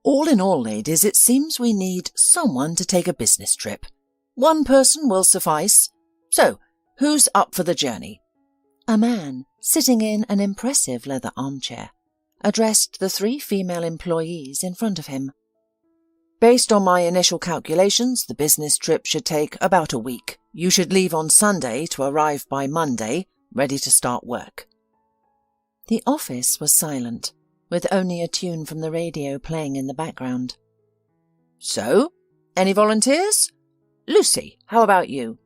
All in all, ladies, it seems we need someone to take a business trip. One person will suffice. So, who's up for the journey?" A man, sitting in an impressive leather armchair, addressed the 3 female employees in front of him. "Based on my initial calculations, the business trip should take about a week. You should leave on Sunday to arrive by Monday, ready to start work." The office was silent, with only a tune from the radio playing in the background. "So, any volunteers? Lucy, how about you?"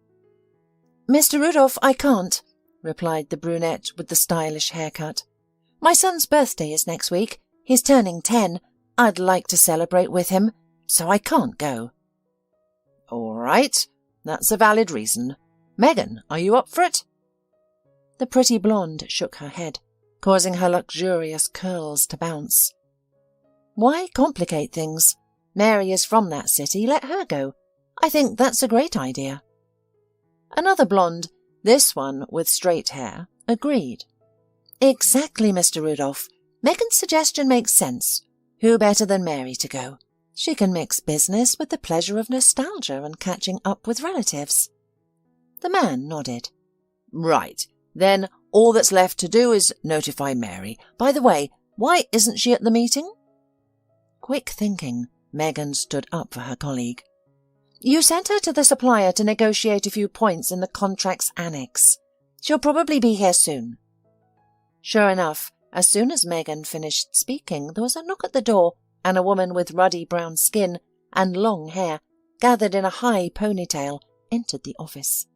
"Mr. Rudolph, I can't," replied the brunette with the stylish haircut. "My son's birthday is next week. He's turning 10. I'd like to celebrate with him, so I can't go." "All right, that's a valid reason. Megan, are you up for it?" The pretty blonde shook her head, causing her luxurious curls to bounce. "Why complicate things? Mary is from that city. Let her go. I think that's a great idea." Another blonde, this one with straight hair, agreed. "Exactly, Mr. Rudolph. Megan's suggestion makes sense. Who better than Mary to go? She can mix business with the pleasure of nostalgia and catching up with relatives." The man nodded. "Right, then all that's left to do is notify Mary. By the way, why isn't she at the meeting?" Quick thinking, Megan stood up for her colleague. "You sent her to the supplier to negotiate a few points in the contract's annex. She'll probably be here soon." Sure enough, as soon as Megan finished speaking, there was a knock at the door, and a woman with ruddy brown skin and long hair, gathered in a high ponytail, entered the office.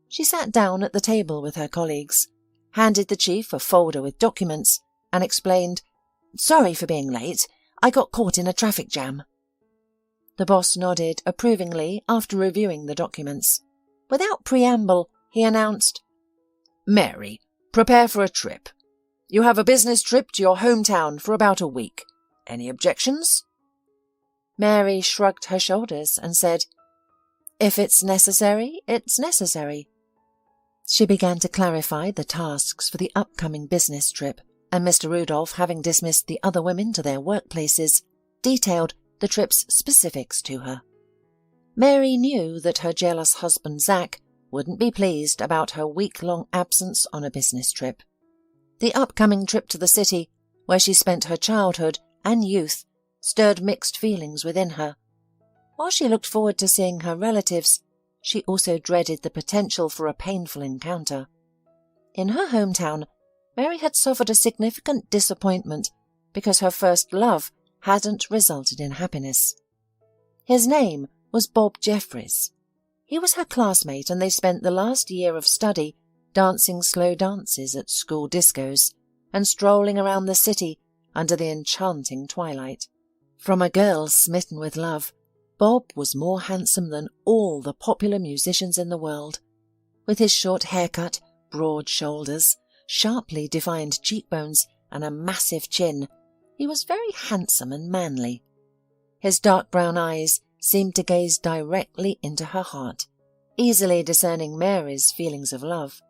She sat down at the table with her colleagues, handed the chief a folder with documents, and explained, "Sorry for being late. I got caught in a traffic jam." The boss nodded approvingly after reviewing the documents. Without preamble, he announced, "Mary, prepare for a trip. You have a business trip to your hometown for about a week. Any objections?" Mary shrugged her shoulders and said, "If it's necessary, it's necessary." She began to clarify the tasks for the upcoming business trip, and Mr. Rudolph, having dismissed the other women to their workplaces, detailed the trip's specifics to her. Mary knew that her jealous husband Zach wouldn't be pleased about her week-long absence on a business trip. The upcoming trip to the city, where she spent her childhood and youth, stirred mixed feelings within her. While she looked forward to seeing her relatives, she also dreaded the potential for a painful encounter. In her hometown, Mary had suffered a significant disappointment because her first love hadn't resulted in happiness. His name was Bob Jeffries. He was her classmate, and they spent the last year of study dancing slow dances at school discos and strolling around the city under the enchanting twilight. From a girl smitten with love, Bob was more handsome than all the popular musicians in the world. With his short haircut, broad shoulders, sharply defined cheekbones, and a massive chin, he was very handsome and manly. His dark brown eyes seemed to gaze directly into her heart, easily discerning Mary's feelings of love.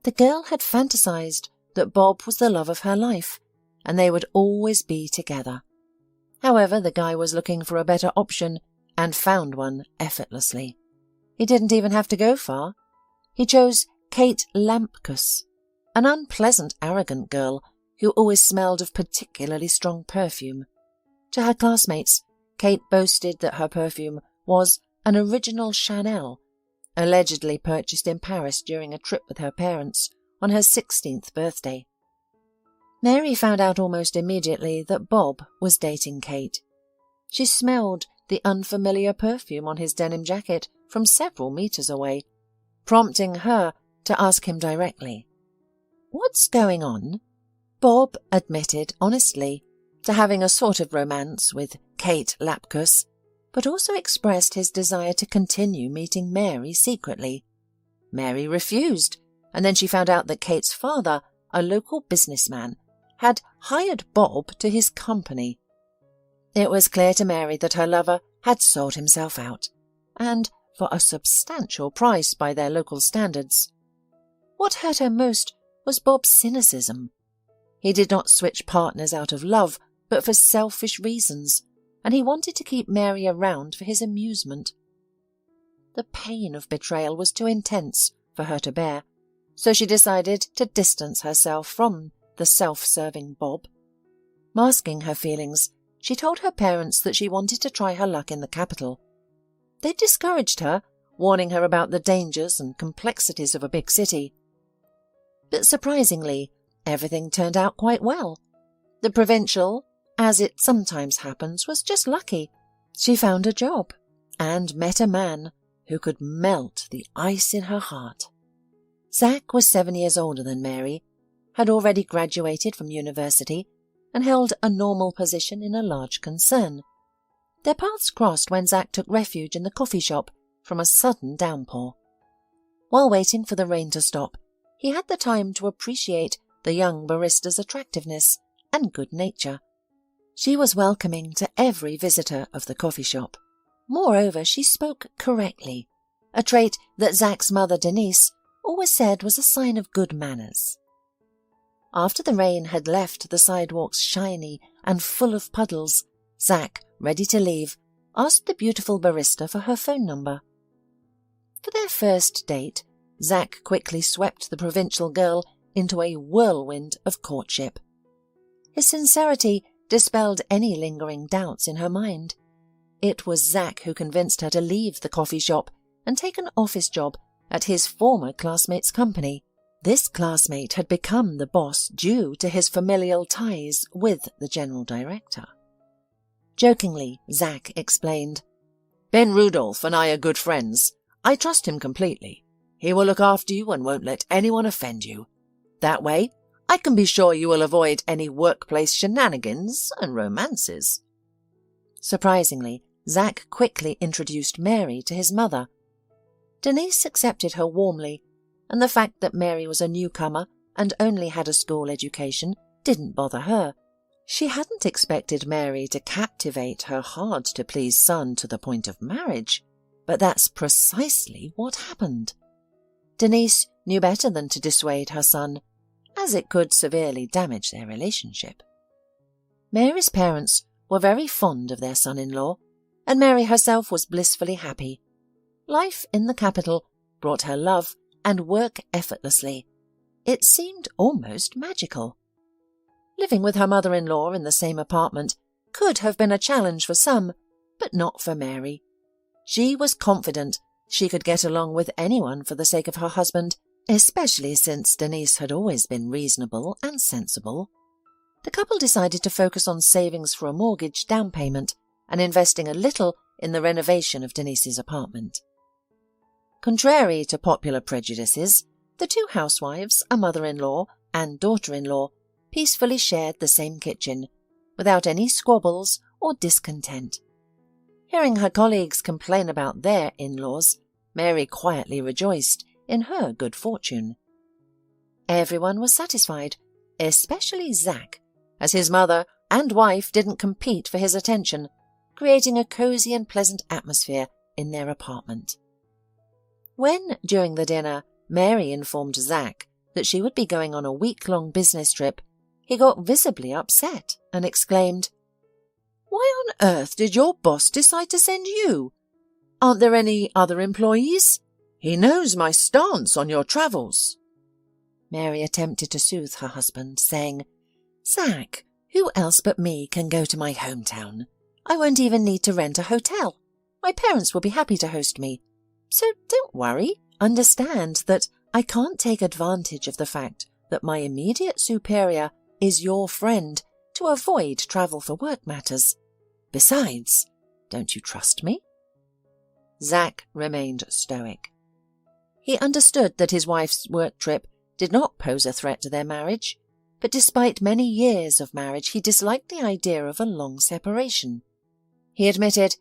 The girl had fantasized that Bob was the love of her life, and they would always be together. However, the guy was looking for a better option and found one effortlessly. He didn't even have to go far. He chose Kate Lampkus, an unpleasant, arrogant girl who always smelled of particularly strong perfume. To her classmates, Kate boasted that her perfume was an original Chanel, allegedly purchased in Paris during a trip with her parents on her 16th birthday. Mary found out almost immediately that Bob was dating Kate. She smelled the unfamiliar perfume on his denim jacket from several meters away, prompting her to ask him directly, "What's going on?" Bob admitted honestly to having a sort of romance with Kate Lapkus, but also expressed his desire to continue meeting Mary secretly. Mary refused, and then she found out that Kate's father, a local businessman, had hired Bob to his company. It was clear to Mary that her lover had sold himself out, and for a substantial price by their local standards. What hurt her most was Bob's cynicism. He did not switch partners out of love, but for selfish reasons, and he wanted to keep Mary around for his amusement. The pain of betrayal was too intense for her to bear, so she decided to distance herself from the self-serving Bob. Masking her feelings, she told her parents that she wanted to try her luck in the capital. They discouraged her, warning her about the dangers and complexities of a big city. But surprisingly, everything turned out quite well. The provincial, as it sometimes happens, was just lucky. She found a job and met a man who could melt the ice in her heart. Zack was 7 years older than Mary, had already graduated from university, and held a normal position in a large concern. Their paths crossed when Zack took refuge in the coffee shop from a sudden downpour. While waiting for the rain to stop, he had the time to appreciate the young barista's attractiveness and good nature. She was welcoming to every visitor of the coffee shop. Moreover, she spoke correctly, a trait that Zack's mother Denise always said was a sign of good manners. After the rain had left the sidewalks shiny and full of puddles, Zack, ready to leave, asked the beautiful barista for her phone number. For their first date, Zack quickly swept the provincial girl into a whirlwind of courtship. His sincerity dispelled any lingering doubts in her mind. It was Zack who convinced her to leave the coffee shop and take an office job at his former classmate's company. This classmate had become the boss due to his familial ties with the general director. Jokingly, Zack explained, "Ben Rudolph and I are good friends. I trust him completely. He will look after you and won't let anyone offend you. That way, I can be sure you will avoid any workplace shenanigans and romances." Surprisingly, Zack quickly introduced Mary to his mother. Denise accepted her warmly, and the fact that Mary was a newcomer and only had a school education didn't bother her. She hadn't expected Mary to captivate her hard-to-please son to the point of marriage, but that's precisely what happened. Denise knew better than to dissuade her son, as it could severely damage their relationship. Mary's parents were very fond of their son-in-law, and Mary herself was blissfully happy. Life in the capital brought her love and work effortlessly. It seemed almost magical. Living with her mother-in-law in the same apartment could have been a challenge for some, but not for Mary. She was confident she could get along with anyone for the sake of her husband, especially since Denise had always been reasonable and sensible. The couple decided to focus on savings for a mortgage down payment and investing a little in the renovation of Denise's apartment. Contrary to popular prejudices, the two housewives, a mother-in-law and daughter-in-law, peacefully shared the same kitchen, without any squabbles or discontent. Hearing her colleagues complain about their in-laws, Mary quietly rejoiced in her good fortune. Everyone was satisfied, especially Zack, as his mother and wife didn't compete for his attention, creating a cozy and pleasant atmosphere in their apartment. When, during the dinner, Mary informed Zack that she would be going on a week-long business trip, he got visibly upset and exclaimed, "Why on earth did your boss decide to send you? Aren't there any other employees? He knows my stance on your travels." Mary attempted to soothe her husband, saying, "Zack, who else but me can go to my hometown? I won't even need to rent a hotel. My parents will be happy to host me. So don't worry. Understand that I can't take advantage of the fact that my immediate superior is your friend to avoid travel for work matters. Besides, don't you trust me?" Zack remained stoic. He understood that his wife's work trip did not pose a threat to their marriage, but despite many years of marriage, he disliked the idea of a long separation. He admitted,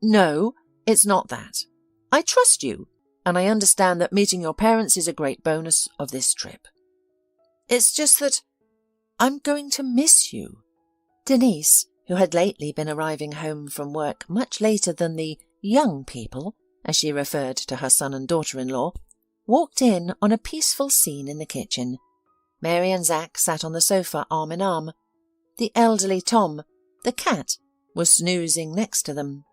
"No, it's not that. I trust you, and I understand that meeting your parents is a great bonus of this trip. It's just that I'm going to miss you." Denise, who had lately been arriving home from work much later than the young people, as she referred to her son and daughter-in-law, walked in on a peaceful scene in the kitchen. Mary and Zack sat on the sofa arm in arm. The elderly Tom, the cat, was snoozing next to them,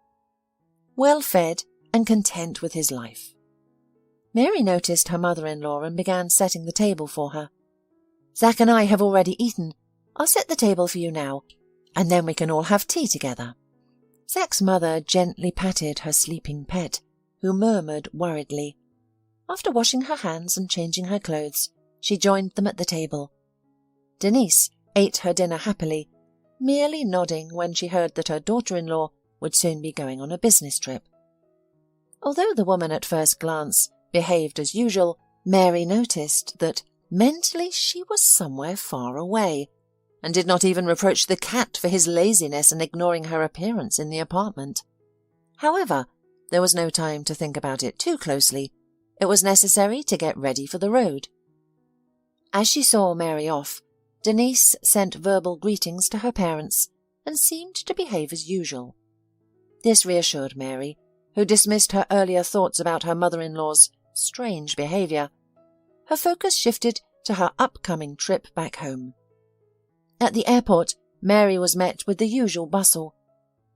well fed and content with his life. Mary noticed her mother-in-law and began setting the table for her. "Zack and I have already eaten. I'll set the table for you now, and then we can all have tea together." Zack's mother gently patted her sleeping pet, who murmured worriedly. After washing her hands and changing her clothes, she joined them at the table. Denise ate her dinner happily, merely nodding when she heard that her daughter-in-law would soon be going on a business trip. Although the woman at first glance behaved as usual, Mary noticed that mentally she was somewhere far away, and did not even reproach the cat for his laziness and ignoring her appearance in the apartment. However, there was no time to think about it too closely. It was necessary to get ready for the road. As she saw Mary off, Denise sent verbal greetings to her parents and seemed to behave as usual. This reassured Mary, who dismissed her earlier thoughts about her mother-in-law's strange behaviour. Her focus shifted to her upcoming trip back home. At the airport, Mary was met with the usual bustle.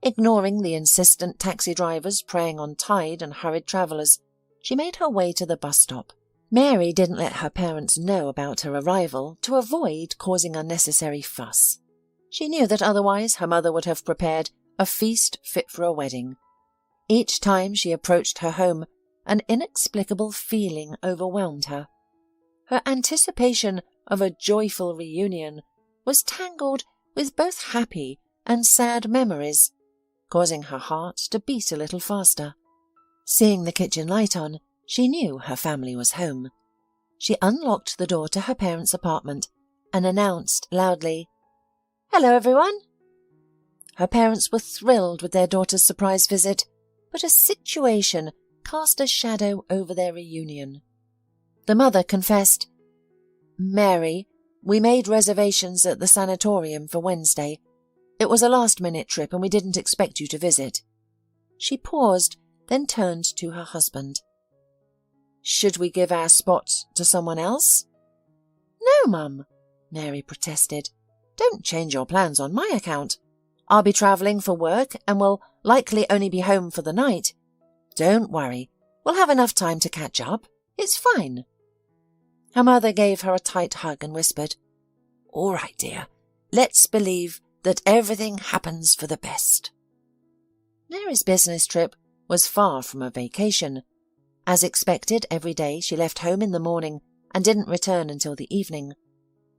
Ignoring the insistent taxi drivers preying on tired and hurried travellers, she made her way to the bus stop. Mary didn't let her parents know about her arrival to avoid causing unnecessary fuss. She knew that otherwise her mother would have prepared a feast fit for a wedding. Each time she approached her home, an inexplicable feeling overwhelmed her. Her anticipation of a joyful reunion was tangled with both happy and sad memories, causing her heart to beat a little faster. Seeing the kitchen light on, she knew her family was home. She unlocked the door to her parents' apartment and announced loudly, "Hello, everyone." Her parents were thrilled with their daughter's surprise visit, but a situation cast a shadow over their reunion. The mother confessed, "Mary, we made reservations at the sanatorium for Wednesday. It was a last-minute trip and we didn't expect you to visit." She paused, then turned to her husband. "Should we give our spot to someone else?" "No, Mum," Mary protested. "Don't change your plans on my account. I'll be travelling for work and will likely only be home for the night. Don't worry, we'll have enough time to catch up. It's fine." Her mother gave her a tight hug and whispered, "All right, dear. Let's believe that everything happens for the best." Mary's business trip was far from a vacation. As expected, every day she left home in the morning and didn't return until the evening.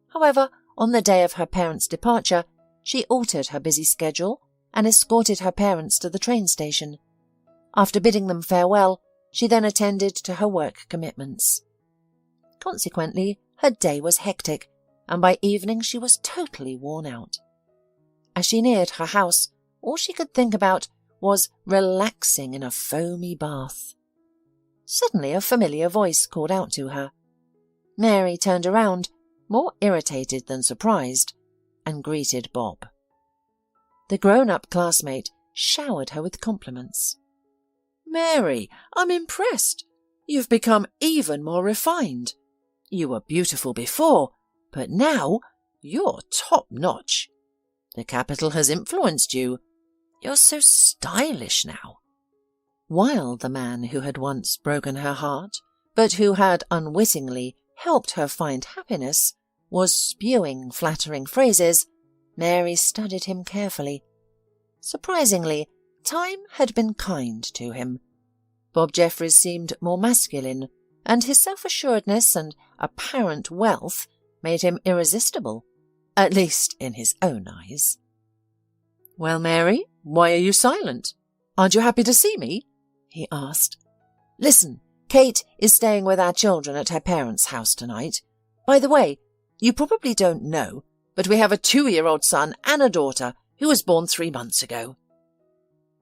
However, on the day of her parents' departure, she altered her busy schedule and escorted her parents to the train station. After bidding them farewell, she then attended to her work commitments. Consequently, her day was hectic, and by evening she was totally worn out. As she neared her house, all she could think about was relaxing in a foamy bath. Suddenly a familiar voice called out to her. Mary turned around, more irritated than surprised, and greeted Bob. The grown-up classmate showered her with compliments. "Mary, I'm impressed. You've become even more refined. You were beautiful before, but now you're top-notch. The capital has influenced you. You're so stylish now." While the man who had once broken her heart, but who had unwittingly helped her find happiness, was spewing flattering phrases, Mary studied him carefully. Surprisingly, time had been kind to him. Bob Jeffries seemed more masculine, and his self-assuredness and apparent wealth made him irresistible, at least in his own eyes. "Well, Mary, why are you silent? Aren't you happy to see me?" he asked. "Listen, Kate is staying with our children at her parents' house tonight. By the way, you probably don't know, but we have a 2-year-old son and a daughter who was born 3 months ago."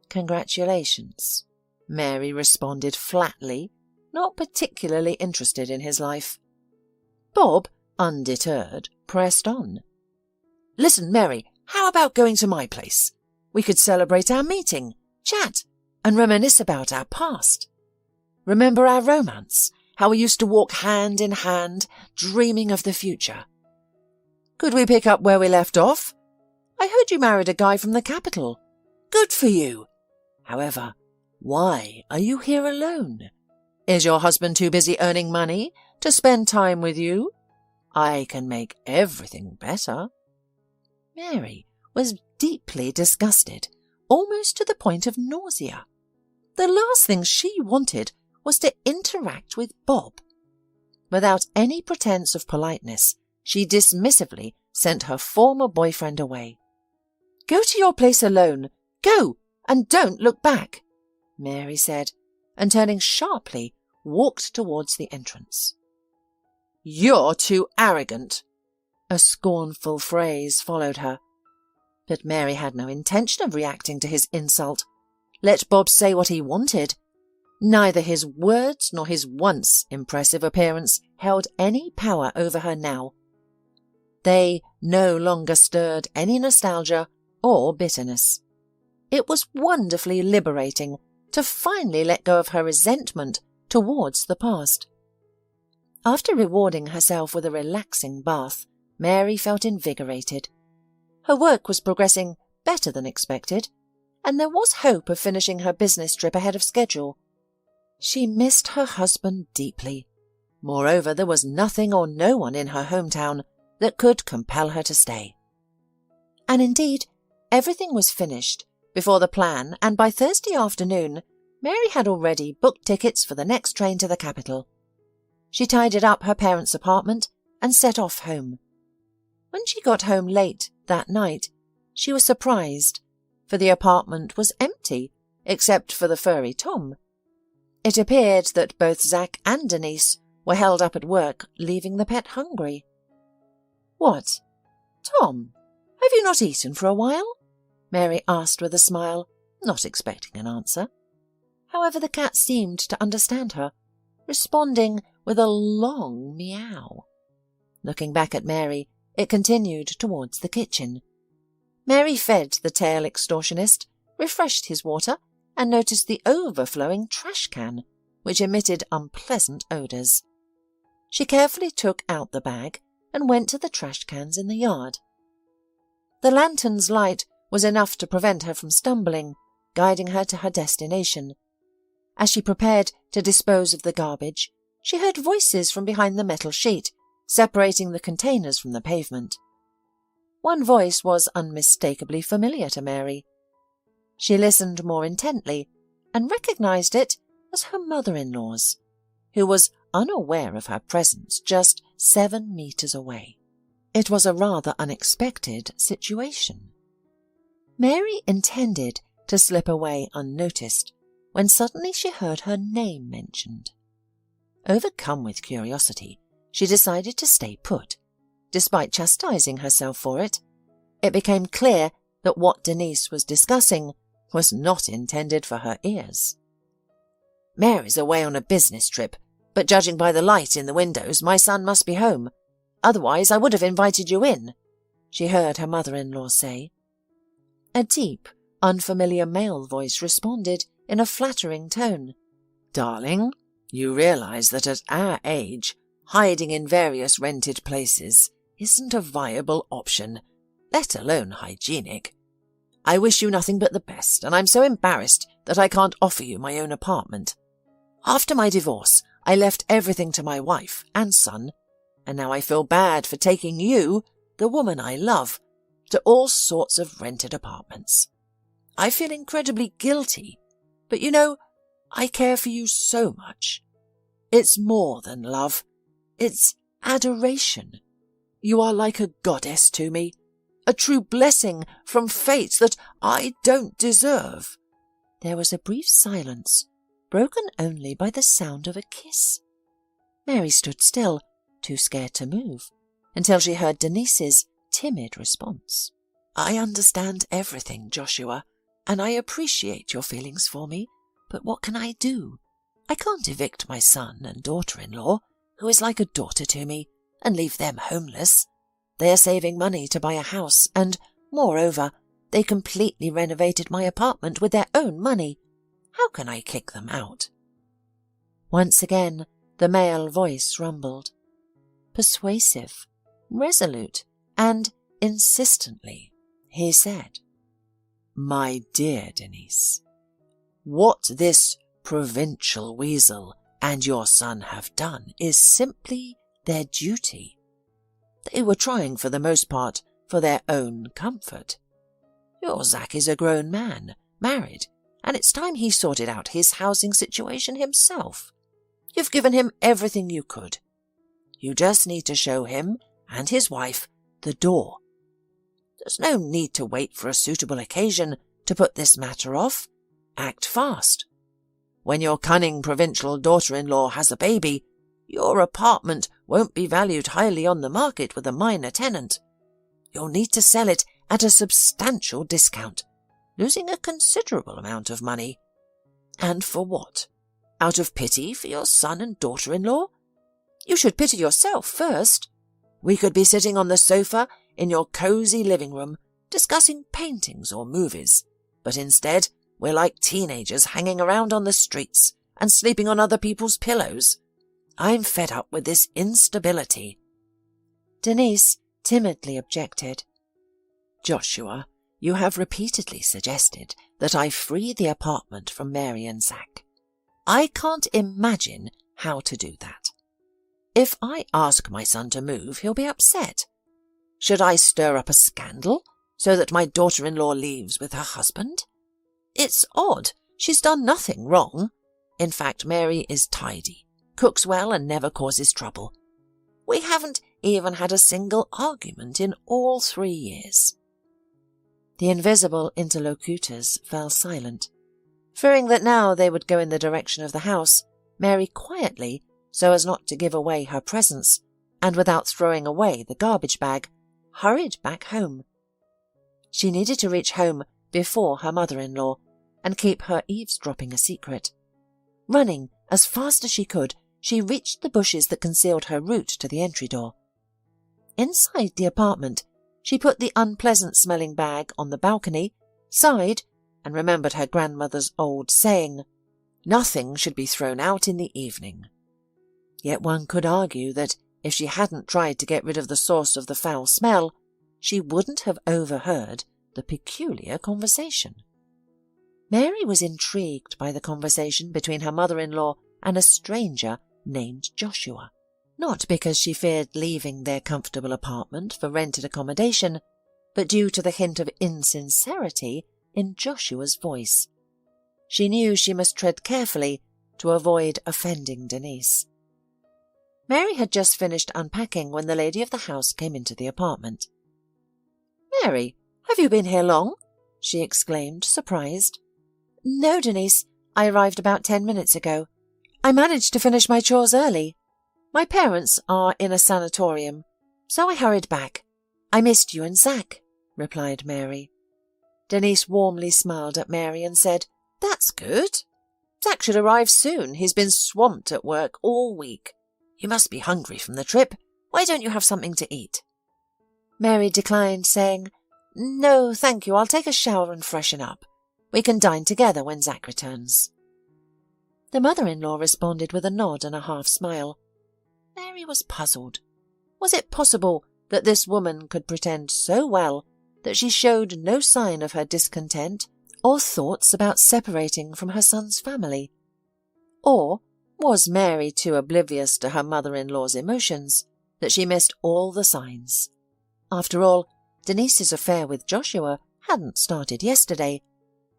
"Congratulations," Mary responded flatly, not particularly interested in his life. Bob, undeterred, pressed on. "Listen, Mary, how about going to my place? We could celebrate our meeting, chat, and reminisce about our past. Remember our romance, how we used to walk hand in hand, dreaming of the future. Could we pick up where we left off? I heard you married a guy from the capital. Good for you. However, why are you here alone? Is your husband too busy earning money to spend time with you? I can make everything better." Mary was deeply disgusted, almost to the point of nausea. The last thing she wanted was to interact with Bob. Without any pretense of politeness, she dismissively sent her former boyfriend away. "Go to your place alone. Go, and don't look back," Mary said, and turning sharply, walked towards the entrance. "You're too arrogant," a scornful phrase followed her. But Mary had no intention of reacting to his insult. Let Bob say what he wanted. Neither his words nor his once impressive appearance held any power over her now. They no longer stirred any nostalgia or bitterness. It was wonderfully liberating to finally let go of her resentment towards the past. After rewarding herself with a relaxing bath, Mary felt invigorated. Her work was progressing better than expected, and there was hope of finishing her business trip ahead of schedule. She missed her husband deeply. Moreover, there was nothing or no one in her hometown that could compel her to stay. And indeed, everything was finished before the plan, and by Thursday afternoon, Mary had already booked tickets for the next train to the capital. She tidied up her parents' apartment and set off home. When she got home late that night, she was surprised, for the apartment was empty, except for the furry Tom. It appeared that both Zack and Denise were held up at work, leaving the pet hungry. "What, Tom, have you not eaten for a while?" Mary asked with a smile, not expecting an answer. However, the cat seemed to understand her, responding with a long meow. Looking back at Mary, it continued towards the kitchen. Mary fed the tail extortionist, refreshed his water, and noticed the overflowing trash can, which emitted unpleasant odours. She carefully took out the bag and went to the trash cans in the yard. The lantern's light was enough to prevent her from stumbling, guiding her to her destination. As she prepared to dispose of the garbage, she heard voices from behind the metal sheet, separating the containers from the pavement. One voice was unmistakably familiar to Mary. She listened more intently and recognized it as her mother-in-law's, who was unaware of her presence just 7 meters away. It was a rather unexpected situation. Mary intended to slip away unnoticed when suddenly she heard her name mentioned. Overcome with curiosity, she decided to stay put. Despite chastising herself for it, it became clear that what Denise was discussing was not intended for her ears. "Mary's away on a business trip, but judging by the light in the windows, my son must be home. Otherwise, I would have invited you in," she heard her mother-in-law say. A deep, unfamiliar male voice responded in a flattering tone. "Darling, you realize that at our age, hiding in various rented places isn't a viable option, let alone hygienic. I wish you nothing but the best, and I'm so embarrassed that I can't offer you my own apartment. After my divorce, I left everything to my wife and son, and now I feel bad for taking you, the woman I love, to all sorts of rented apartments. I feel incredibly guilty, but you know, I care for you so much. It's more than love. It's adoration. You are like a goddess to me, a true blessing from fate that I don't deserve." There was a brief silence, broken only by the sound of a kiss. Mary stood still, too scared to move, until she heard Denise's timid response. "I understand everything, Joshua, and I appreciate your feelings for me, but what can I do? I can't evict my son and daughter-in-law, who is like a daughter to me, and leave them homeless. They are saving money to buy a house, and, moreover, they completely renovated my apartment with their own money. How can I kick them out?" Once again, the male voice rumbled. Persuasive, resolute, and insistently. He said, "My dear Denise, what this provincial weasel and your son have done is simply their duty. They were trying for the most part for their own comfort. Your Zack is a grown man, married, and it's time he sorted out his housing situation himself. You've given him everything you could. You just need to show him and his wife the door. There's no need to wait for a suitable occasion to put this matter off. Act fast. When your cunning provincial daughter-in-law has a baby, your apartment won't be valued highly on the market with a minor tenant. You'll need to sell it at a substantial discount, losing a considerable amount of money. And for what? Out of pity for your son and daughter-in-law? You should pity yourself first. We could be sitting on the sofa in your cosy living room, discussing paintings or movies, but instead we're like teenagers hanging around on the streets and sleeping on other people's pillows. I'm fed up with this instability." Denise timidly objected. "Joshua, you have repeatedly suggested that I free the apartment from Mary and Zack. I can't imagine how to do that. If I ask my son to move, he'll be upset. Should I stir up a scandal so that my daughter-in-law leaves with her husband? It's odd. She's done nothing wrong. In fact, Mary is tidy, cooks well and never causes trouble. We haven't even had a single argument in all 3 years." The invisible interlocutors fell silent. Fearing that now they would go in the direction of the house, Mary quietly, so as not to give away her presence, and without throwing away the garbage bag, hurried back home. She needed to reach home before her mother-in-law and keep her eavesdropping a secret. Running as fast as she could, she reached the bushes that concealed her route to the entry door. Inside the apartment, she put the unpleasant-smelling bag on the balcony, sighed, and remembered her grandmother's old saying, "Nothing should be thrown out in the evening." Yet one could argue that if she hadn't tried to get rid of the source of the foul smell, she wouldn't have overheard the peculiar conversation. Mary was intrigued by the conversation between her mother-in-law and a stranger named Joshua, not because she feared leaving their comfortable apartment for rented accommodation, but due to the hint of insincerity in Joshua's voice. She knew she must tread carefully to avoid offending Denise. Mary had just finished unpacking when the lady of the house came into the apartment. "Mary, have you been here long?" she exclaimed, surprised. "No, Denise. I arrived about 10 minutes ago. I managed to finish my chores early. My parents are in a sanatorium, so I hurried back. I missed you and Zack," replied Mary. Denise warmly smiled at Mary and said, "That's good. Zack should arrive soon. He's been swamped at work all week. You must be hungry from the trip. Why don't you have something to eat?" Mary declined, saying, "No, thank you. I'll take a shower and freshen up. We can dine together when Zack returns." The mother-in-law responded with a nod and a half-smile. Mary was puzzled. Was it possible that this woman could pretend so well that she showed no sign of her discontent or thoughts about separating from her son's family? Or was Mary too oblivious to her mother-in-law's emotions that she missed all the signs? After all, Denise's affair with Joshua hadn't started yesterday.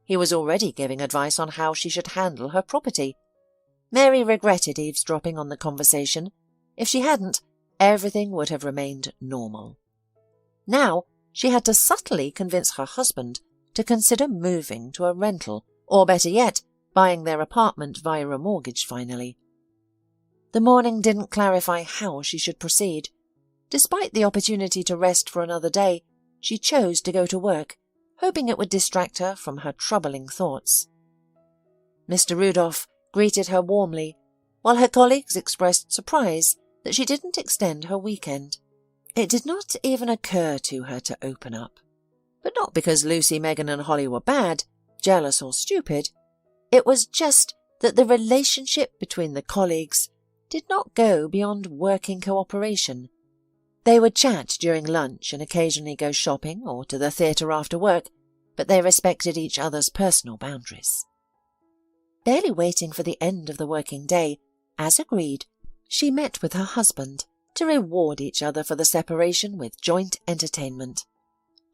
He was already giving advice on how she should handle her property. Mary regretted eavesdropping on the conversation. If she hadn't, everything would have remained normal. Now she had to subtly convince her husband to consider moving to a rental, or better yet, buying their apartment via a mortgage finally. The morning didn't clarify how she should proceed. Despite the opportunity to rest for another day, she chose to go to work, hoping it would distract her from her troubling thoughts. Mr. Rudolph greeted her warmly, while her colleagues expressed surprise that she didn't extend her weekend. It did not even occur to her to open up. But not because Lucy, Megan and Holly were bad, jealous or stupid. It was just that the relationship between the colleagues did not go beyond working cooperation. They would chat during lunch and occasionally go shopping or to the theatre after work, but they respected each other's personal boundaries. Barely waiting for the end of the working day, as agreed, she met with her husband to reward each other for the separation with joint entertainment.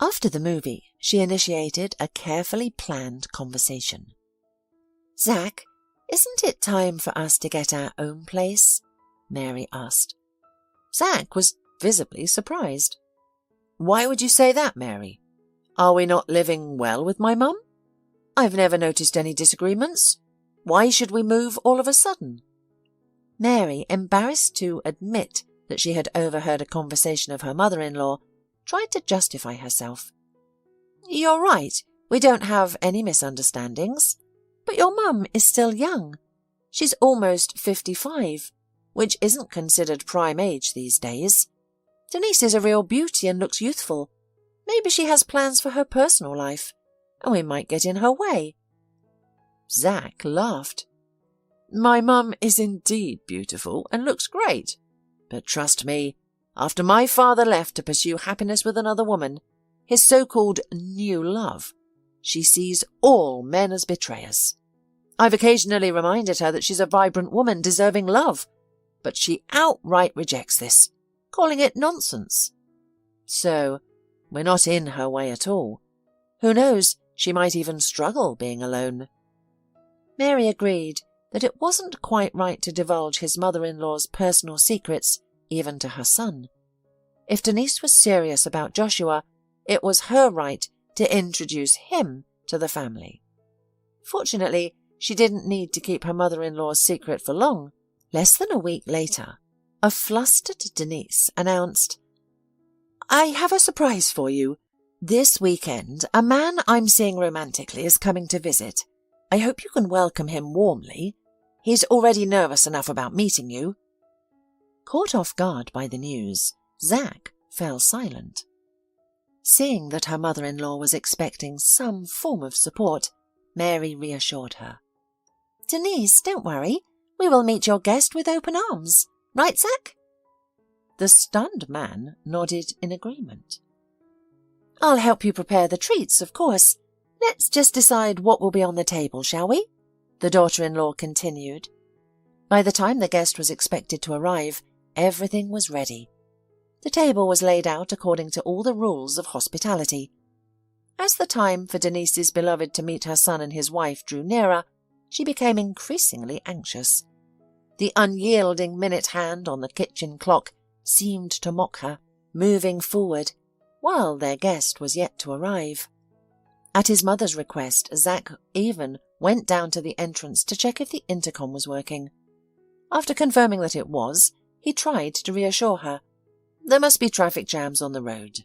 After the movie, she initiated a carefully planned conversation. "Zack, isn't it time for us to get our own place?" Mary asked. Zack was visibly surprised. "Why would you say that, Mary? Are we not living well with my mum? I've never noticed any disagreements. Why should we move all of a sudden?" Mary, embarrassed to admit that she had overheard a conversation of her mother-in-law, tried to justify herself. "You're right, we don't have any misunderstandings. But your mum is still young. She's almost 55, which isn't considered prime age these days. Denise is a real beauty and looks youthful. Maybe she has plans for her personal life, and we might get in her way." Zack laughed. "My mum is indeed beautiful and looks great. But trust me, after my father left to pursue happiness with another woman, his so-called new love, she sees all men as betrayers. I've occasionally reminded her that she's a vibrant woman deserving love, but she outright rejects this, calling it nonsense. So, we're not in her way at all. Who knows, she might even struggle being alone." Mary agreed that it wasn't quite right to divulge his mother-in-law's personal secrets, even to her son. If Denise was serious about Joshua, it was her right to introduce him to the family. Fortunately, she didn't need to keep her mother-in-law's secret for long. Less than a week later, a flustered Denise announced, "I have a surprise for you. This weekend, a man I'm seeing romantically is coming to visit. I hope you can welcome him warmly. He's already nervous enough about meeting you." Caught off guard by the news, Zack fell silent. Seeing that her mother-in-law was expecting some form of support, Mary reassured her. "Denise, don't worry. We will meet your guest with open arms. Right, Zack?" The stunned man nodded in agreement. "I'll help you prepare the treats, of course. Let's just decide what will be on the table, shall we?" the daughter-in-law continued. By the time the guest was expected to arrive, everything was ready. The table was laid out according to all the rules of hospitality. As the time for Denise's beloved to meet her son and his wife drew nearer, she became increasingly anxious. The unyielding minute hand on the kitchen clock seemed to mock her, moving forward, while their guest was yet to arrive. At his mother's request, Zack even went down to the entrance to check if the intercom was working. After confirming that it was, he tried to reassure her. There must be traffic jams on the road.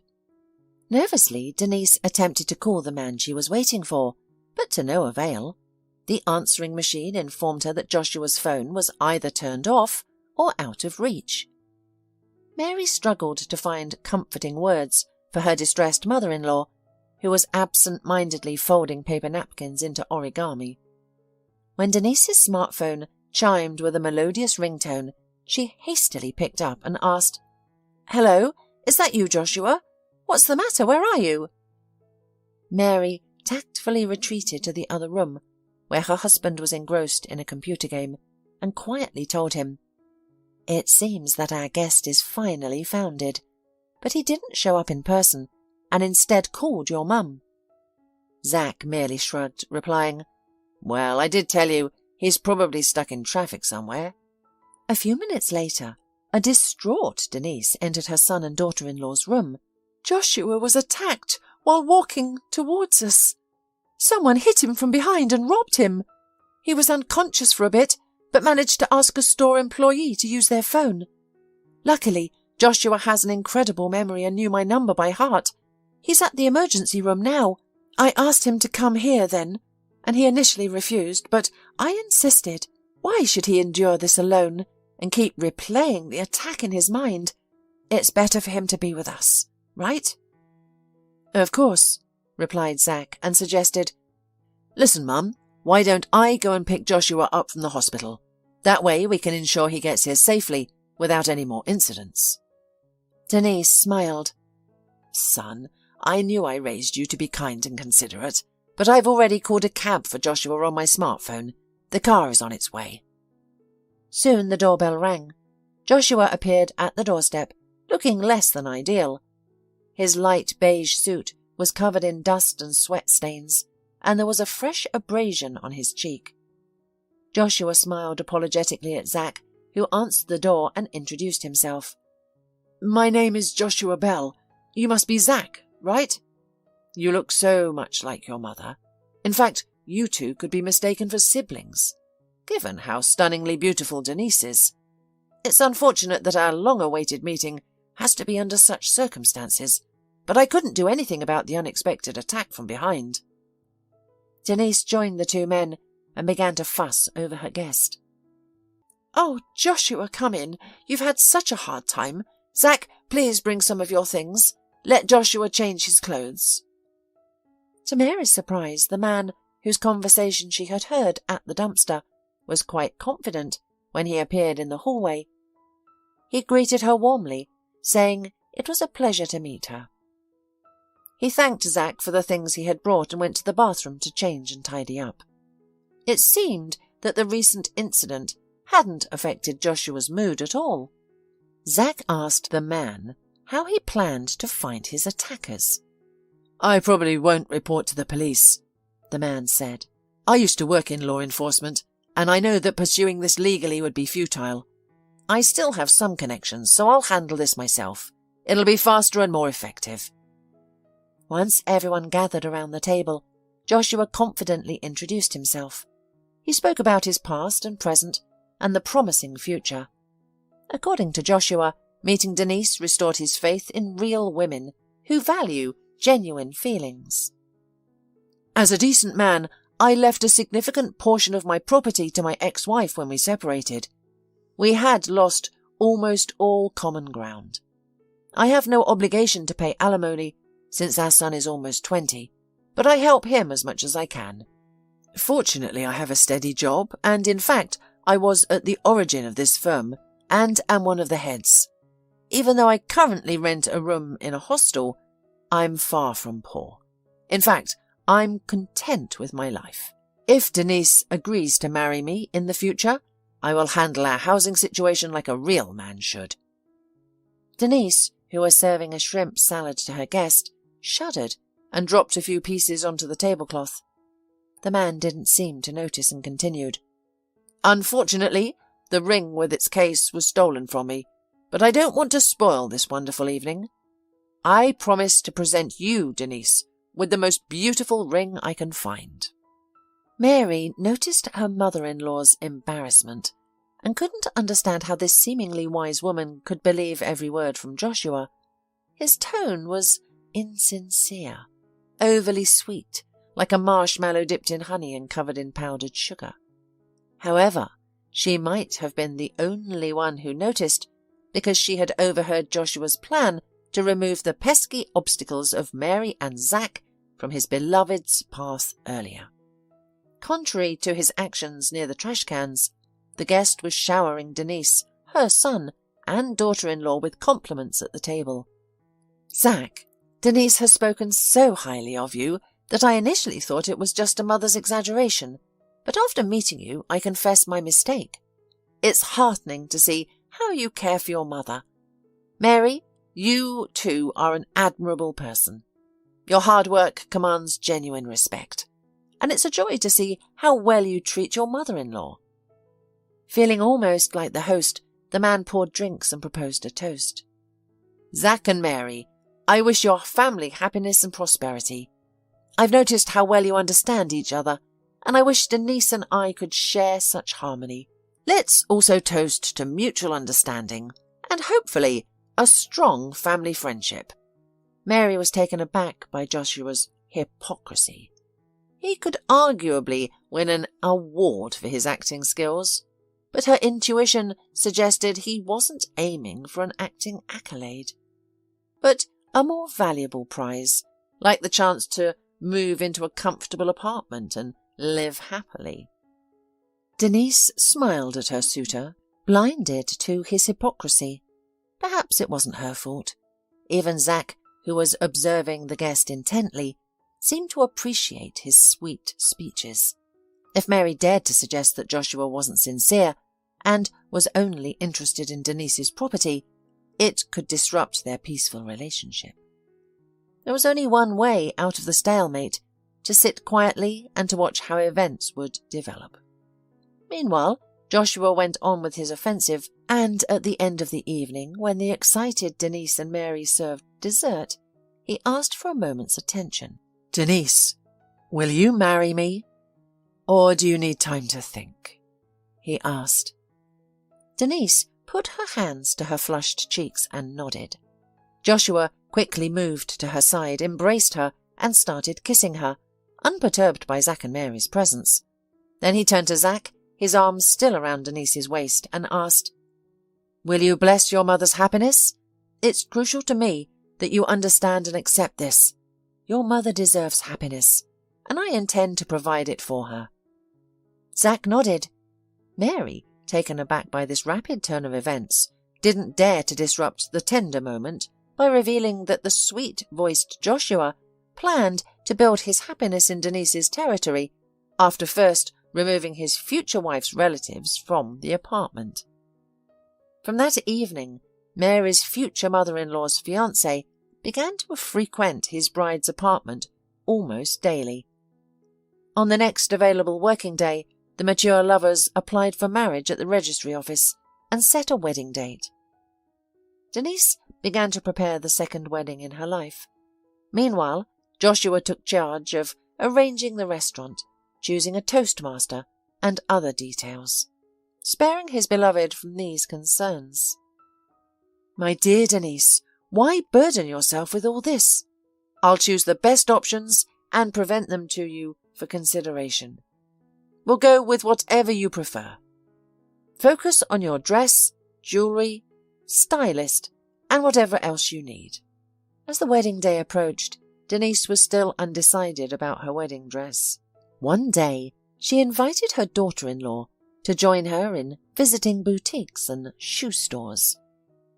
Nervously, Denise attempted to call the man she was waiting for, but to no avail. The answering machine informed her that Joshua's phone was either turned off or out of reach. Mary struggled to find comforting words for her distressed mother-in-law, who was absent-mindedly folding paper napkins into origami. When Denise's smartphone chimed with a melodious ringtone, she hastily picked up and asked, "Hello, is that you, Joshua? What's the matter? Where are you?" Mary tactfully retreated to the other room, where her husband was engrossed in a computer game, and quietly told him, "It seems that our guest is finally founded, but he didn't show up in person, and instead called your mum." Zack merely shrugged, replying, "Well, I did tell you, he's probably stuck in traffic somewhere." A few minutes later, a distraught Denise entered her son and daughter-in-law's room. "Joshua was attacked while walking towards us. Someone hit him from behind and robbed him. He was unconscious for a bit, but managed to ask a store employee to use their phone. Luckily, Joshua has an incredible memory and knew my number by heart. He's at the emergency room now. I asked him to come here then, and he initially refused, but I insisted. Why should he endure this alone and keep replaying the attack in his mind? It's better for him to be with us, right?" "Of course," replied Zack, and suggested, "Listen, Mum, why don't I go and pick Joshua up from the hospital? That way we can ensure he gets here safely without any more incidents." Denise smiled. "Son, I knew I raised you to be kind and considerate, but I've already called a cab for Joshua on my smartphone. The car is on its way." Soon the doorbell rang. Joshua appeared at the doorstep, looking less than ideal. His light beige suit was covered in dust and sweat stains, and there was a fresh abrasion on his cheek. Joshua smiled apologetically at Zack, who answered the door and introduced himself. "My name is Joshua Bell. You must be Zack, right? You look so much like your mother. In fact, you two could be mistaken for siblings, given how stunningly beautiful Denise is. It's unfortunate that our long-awaited meeting has to be under such circumstances, but I couldn't do anything about the unexpected attack from behind." Denise joined the two men and began to fuss over her guest. "Oh, Joshua, come in. You've had such a hard time. Zack, please bring some of your things. Let Joshua change his clothes." To Mary's surprise, the man whose conversation she had heard at the dumpster was quite confident when he appeared in the hallway. He greeted her warmly, saying it was a pleasure to meet her. He thanked Zack for the things he had brought and went to the bathroom to change and tidy up. It seemed that the recent incident hadn't affected Joshua's mood at all. Zack asked the man how he planned to find his attackers. "I probably won't report to the police," the man said. "I used to work in law enforcement, and I know that pursuing this legally would be futile. I still have some connections, so I'll handle this myself. It'll be faster and more effective." Once everyone gathered around the table, Joshua confidently introduced himself. He spoke about his past and present and the promising future. According to Joshua, meeting Denise restored his faith in real women who value genuine feelings. "As a decent man, I left a significant portion of my property to my ex-wife when we separated. We had lost almost all common ground. I have no obligation to pay alimony since our son is almost 20, but I help him as much as I can. Fortunately, I have a steady job, and in fact, I was at the origin of this firm and am one of the heads. Even though I currently rent a room in a hostel, I'm far from poor. In fact, I'm content with my life. If Denise agrees to marry me in the future, I will handle our housing situation like a real man should." Denise, who was serving a shrimp salad to her guest, shuddered and dropped a few pieces onto the tablecloth. The man didn't seem to notice and continued. "Unfortunately, the ring with its case was stolen from me, but I don't want to spoil this wonderful evening. I promise to present you, Denise, with the most beautiful ring I can find." Mary noticed her mother-in-law's embarrassment and couldn't understand how this seemingly wise woman could believe every word from Joshua. His tone was insincere, overly sweet, like a marshmallow dipped in honey and covered in powdered sugar. However, she might have been the only one who noticed, because she had overheard Joshua's plan to remove the pesky obstacles of Mary and Zack from his beloved's path earlier. Contrary to his actions near the trash cans, the guest was showering Denise, her son, and daughter-in-law with compliments at the table. "Zack, Denise has spoken so highly of you that I initially thought it was just a mother's exaggeration, but after meeting you, I confess my mistake. It's heartening to see how you care for your mother. Mary, you too are an admirable person. Your hard work commands genuine respect, and it's a joy to see how well you treat your mother-in-law." Feeling almost like the host, the man poured drinks and proposed a toast. "Zack and Mary, I wish your family happiness and prosperity. I've noticed how well you understand each other, and I wish Denise and I could share such harmony. Let's also toast to mutual understanding and hopefully a strong family friendship." Mary was taken aback by Joshua's hypocrisy. He could arguably win an award for his acting skills, but her intuition suggested he wasn't aiming for an acting accolade, but a more valuable prize, like the chance to move into a comfortable apartment and live happily. Denise smiled at her suitor, blinded to his hypocrisy. Perhaps it wasn't her fault. Even Zack, who was observing the guest intently, seemed to appreciate his sweet speeches. If Mary dared to suggest that Joshua wasn't sincere and was only interested in Denise's property, it could disrupt their peaceful relationship. There was only one way out of the stalemate: to sit quietly and to watch how events would develop. Meanwhile, Joshua went on with his offensive, and at the end of the evening, when the excited Denise and Mary served dessert, he asked for a moment's attention. "Denise, will you marry me? Or do you need time to think?" he asked. Denise put her hands to her flushed cheeks and nodded. Joshua quickly moved to her side, embraced her, and started kissing her, unperturbed by Zack and Mary's presence. Then he turned to Zack, his arms still around Denise's waist, and asked, "Will you bless your mother's happiness? It's crucial to me that you understand and accept this. Your mother deserves happiness, and I intend to provide it for her." Zack nodded. Mary, taken aback by this rapid turn of events, didn't dare to disrupt the tender moment by revealing that the sweet-voiced Joshua planned to build his happiness in Denise's territory after first removing his future wife's relatives from the apartment. From that evening, Mary's future mother-in-law's fiancé began to frequent his bride's apartment almost daily. On the next available working day, the mature lovers applied for marriage at the registry office and set a wedding date. Denise began to prepare the second wedding in her life. Meanwhile, Joshua took charge of arranging the restaurant, choosing a toastmaster, and other details, sparing his beloved from these concerns. "My dear Denise, why burden yourself with all this? I'll choose the best options and present them to you for consideration. We'll go with whatever you prefer. Focus on your dress, jewellery, stylist, and whatever else you need." As the wedding day approached, Denise was still undecided about her wedding dress. One day, she invited her daughter-in-law to join her in visiting boutiques and shoe stores.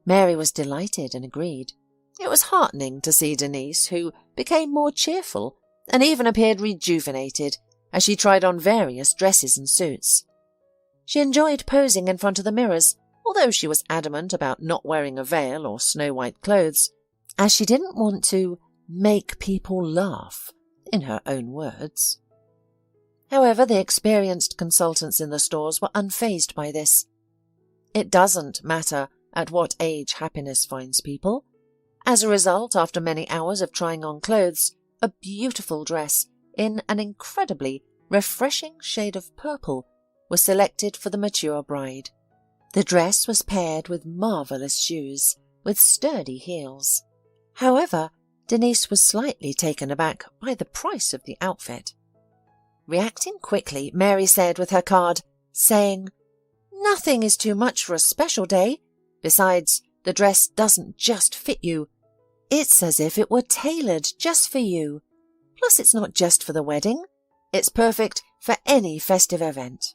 Mary was delighted and agreed. It was heartening to see Denise, who became more cheerful and even appeared rejuvenated as she tried on various dresses and suits. She enjoyed posing in front of the mirrors, although she was adamant about not wearing a veil or snow-white clothes, as she didn't want to make people laugh, in her own words. However, the experienced consultants in the stores were unfazed by this. It doesn't matter at what age happiness finds people. As a result, after many hours of trying on clothes, a beautiful dress in an incredibly refreshing shade of purple was selected for the mature bride. The dress was paired with marvellous shoes, with sturdy heels. However, Denise was slightly taken aback by the price of the outfit. Reacting quickly, Mary said with her card, saying, "Nothing is too much for a special day. Besides, the dress doesn't just fit you. It's as if it were tailored just for you. Plus, it's not just for the wedding. It's perfect for any festive event."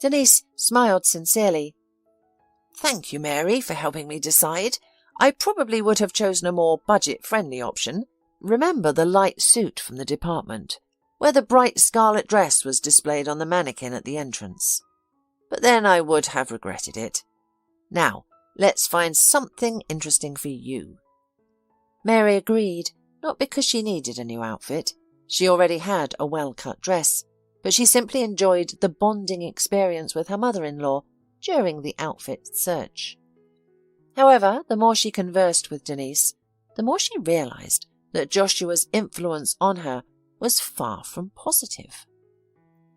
Denise smiled sincerely. "Thank you, Mary, for helping me decide. I probably would have chosen a more budget-friendly option. Remember the light suit from the department, where the bright scarlet dress was displayed on the mannequin at the entrance. But then I would have regretted it. Now, let's find something interesting for you." Mary agreed, not because she needed a new outfit. She already had a well-cut dress, but she simply enjoyed the bonding experience with her mother-in-law during the outfit search. However, the more she conversed with Denise, the more she realized that Joshua's influence on her was far from positive.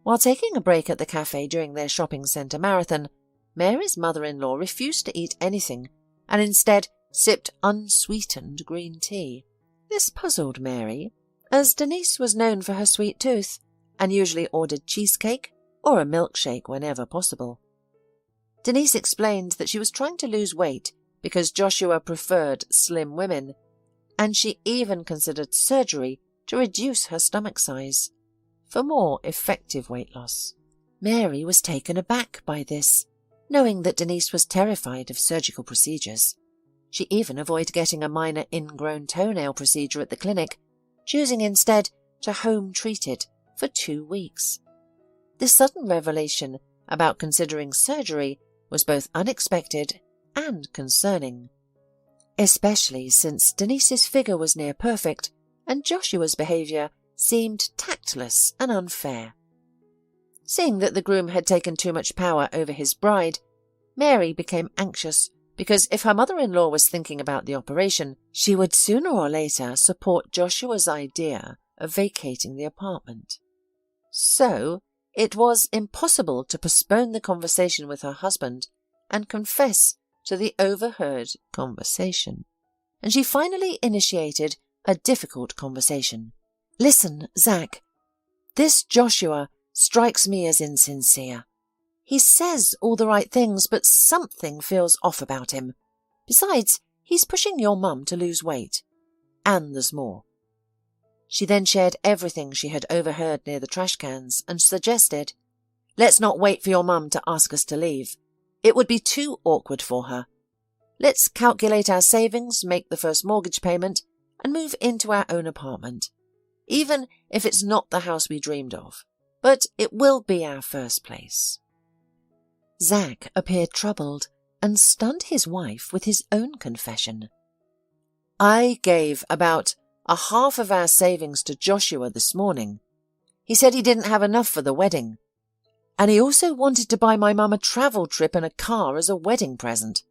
While taking a break at the cafe during their shopping centre marathon, Mary's mother-in-law refused to eat anything and instead sipped unsweetened green tea. This puzzled Mary, as Denise was known for her sweet tooth and usually ordered cheesecake or a milkshake whenever possible. Denise explained that she was trying to lose weight because Joshua preferred slim women, and she even considered surgery to reduce her stomach size for more effective weight loss. Mary was taken aback by this, knowing that Denise was terrified of surgical procedures. She even avoided getting a minor ingrown toenail procedure at the clinic, choosing instead to home-treat it for 2 weeks. This sudden revelation about considering surgery was both unexpected and concerning, especially since Denise's figure was near perfect and Joshua's behaviour seemed tactless and unfair. Seeing that the groom had taken too much power over his bride, Mary became anxious because if her mother-in-law was thinking about the operation, she would sooner or later support Joshua's idea of vacating the apartment. So it was impossible to postpone the conversation with her husband and confess to the overheard conversation, and she finally initiated a difficult conversation. "Listen, Zach, this Joshua strikes me as insincere. He says all the right things, but something feels off about him. Besides, he's pushing your mum to lose weight. And there's more." She then shared everything she had overheard near the trash cans and suggested, "Let's not wait for your mum to ask us to leave. It would be too awkward for her. Let's calculate our savings, make the first mortgage payment, and move into our own apartment. Even if it's not the house we dreamed of. But it will be our first place." Zach appeared troubled and stunned his wife with his own confession. "I gave about a half of our savings to Joshua this morning. He said he didn't have enough for the wedding. And he also wanted to buy my mum a travel trip and a car as a wedding present.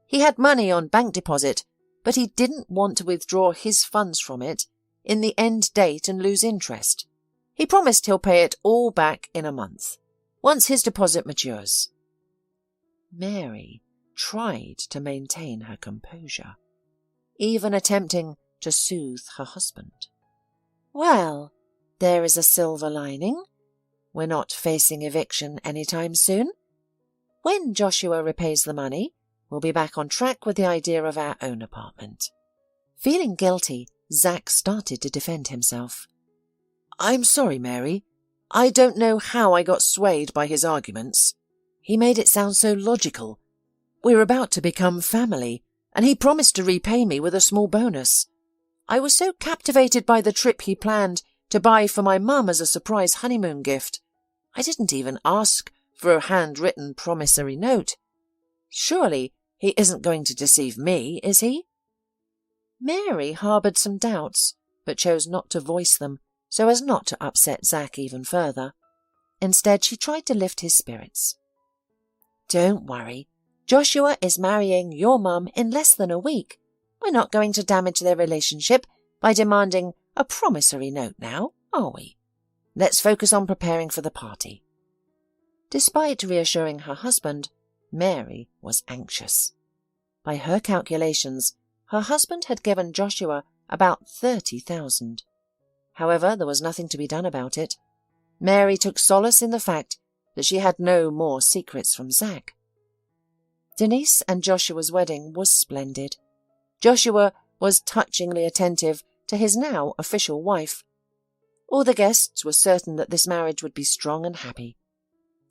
He had money on bank deposit, but he didn't want to withdraw his funds from it in the end date and lose interest. He promised he'll pay it all back in a month, once his deposit matures." Mary tried to maintain her composure, even attempting to soothe her husband. "Well, there is a silver lining. We're not facing eviction anytime soon. When Joshua repays the money, we'll be back on track with the idea of our own apartment." Feeling guilty, Zach started to defend himself. "I'm sorry, Mary. I don't know how I got swayed by his arguments. He made it sound so logical. We're about to become family, and he promised to repay me with a small bonus. I was so captivated by the trip he planned to buy for my mum as a surprise honeymoon gift. I didn't even ask for a handwritten promissory note. Surely he isn't going to deceive me, is he?" Mary harboured some doubts, but chose not to voice them so as not to upset Zach even further. Instead, she tried to lift his spirits. "Don't worry. Joshua is marrying your mum in less than a week. We're not going to damage their relationship by demanding a promissory note now, are we? Let's focus on preparing for the party." Despite reassuring her husband, Mary was anxious. By her calculations, her husband had given Joshua about 30,000. However, there was nothing to be done about it. Mary took solace in the fact that she had no more secrets from Zach. Denise and Joshua's wedding was splendid. Joshua was touchingly attentive to his now official wife. All the guests were certain that this marriage would be strong and happy.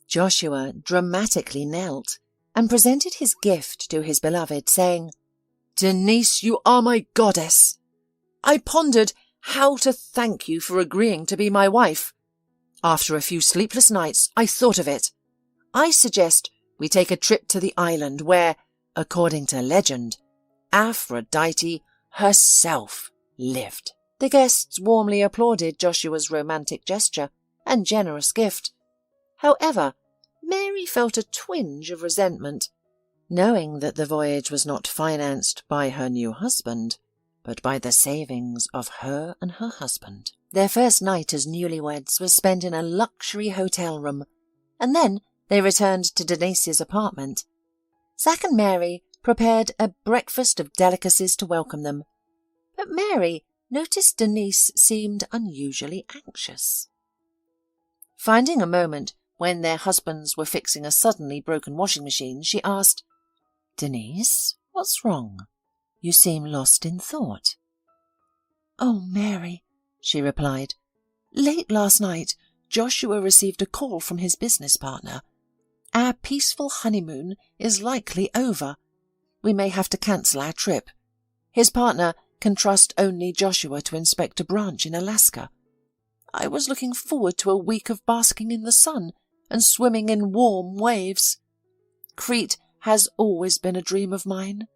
Joshua dramatically knelt and presented his gift to his beloved, saying, "Denise, you are my goddess. I pondered how to thank you for agreeing to be my wife. After a few sleepless nights, I thought of it. I suggest we take a trip to the island where, according to legend, Aphrodite herself lived." The guests warmly applauded Joshua's romantic gesture and generous gift. However, Mary felt a twinge of resentment, knowing that the voyage was not financed by her new husband, but by the savings of her and her husband. Their first night as newlyweds was spent in a luxury hotel room, and then they returned to Denise's apartment. Zach and Mary prepared a breakfast of delicacies to welcome them, but Mary noticed Denise seemed unusually anxious. Finding a moment when their husbands were fixing a suddenly broken washing machine, she asked, "Denise, what's wrong? You seem lost in thought." "Oh, Mary," she replied, "late last night Joshua received a call from his business partner. Our peaceful honeymoon is likely over. we may have to cancel our trip. His partner can trust only Joshua to inspect a branch in Alaska. I was looking forward to a week of basking in the sun and swimming in warm waves. Crete has always been a dream of mine.